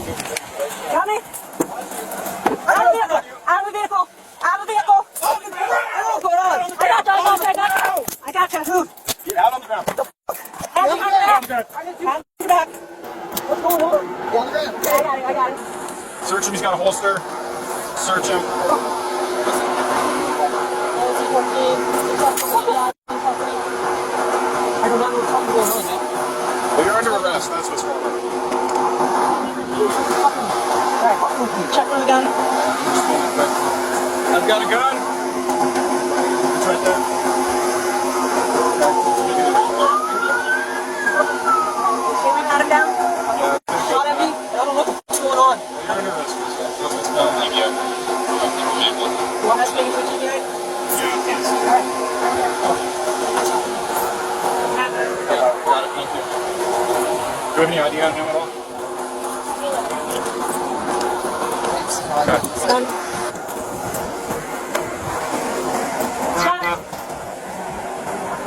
Got me? Out of the vehicle! Out of the vehicle! Out of the vehicle! What's going on? I got you. Get out on the ground. Hands on your back. What's going on? On the ground. I got it. Search him. He's got a holster. Search him. I don't know what's going on, man. Well, you're under arrest. That's what's wrong. Alright, check on the gun. I've got a gun. It's right there. Can we pat him down? Shot at me? I don't know what's going on. You're under arrest. It's not like yet. You want us to make it with you, right? Yeah, yes. Alright. Got it. Thank you. Do you have any ID on him at all? Okay. Done. Shot.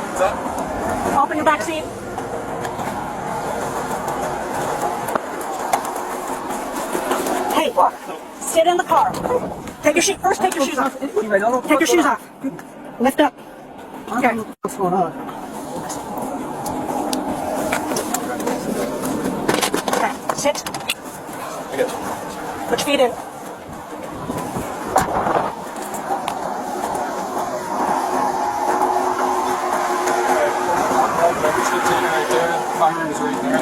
What's that? Open your back seat. Hey, sit in the car. Take your shoes. First, take your shoes off. Take your shoes off. Lift up. Okay. What's going on? Okay. Sit. I got you. Put your feet in. Right there. Firearm is right there.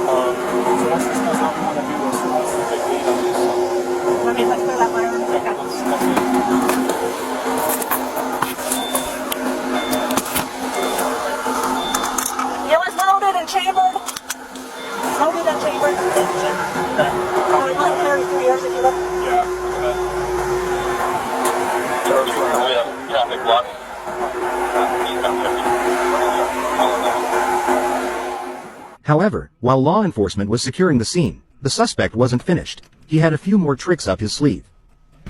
So once this goes out, we want to do this. Let's take the lead on this. Let's clear that firearm. It was loaded and chambered. Loaded and chambered. So it might carry 3 years if you look. Yeah, look at that. Yeah, big block. However, while law enforcement was securing the scene, the suspect wasn't finished. He had a few more tricks up his sleeve.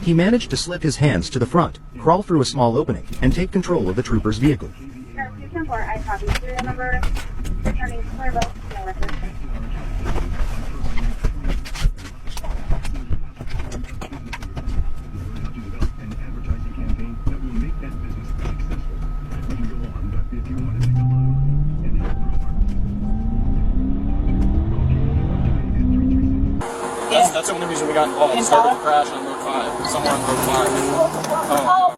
He managed to slip his hands to the front, crawl through a small opening, and take control of the trooper's vehicle. I copy. Serial number, returning clear vote, no record. That's the only reason we got involved. Started the crash on Road 5. Somewhere on Road 5. Oh,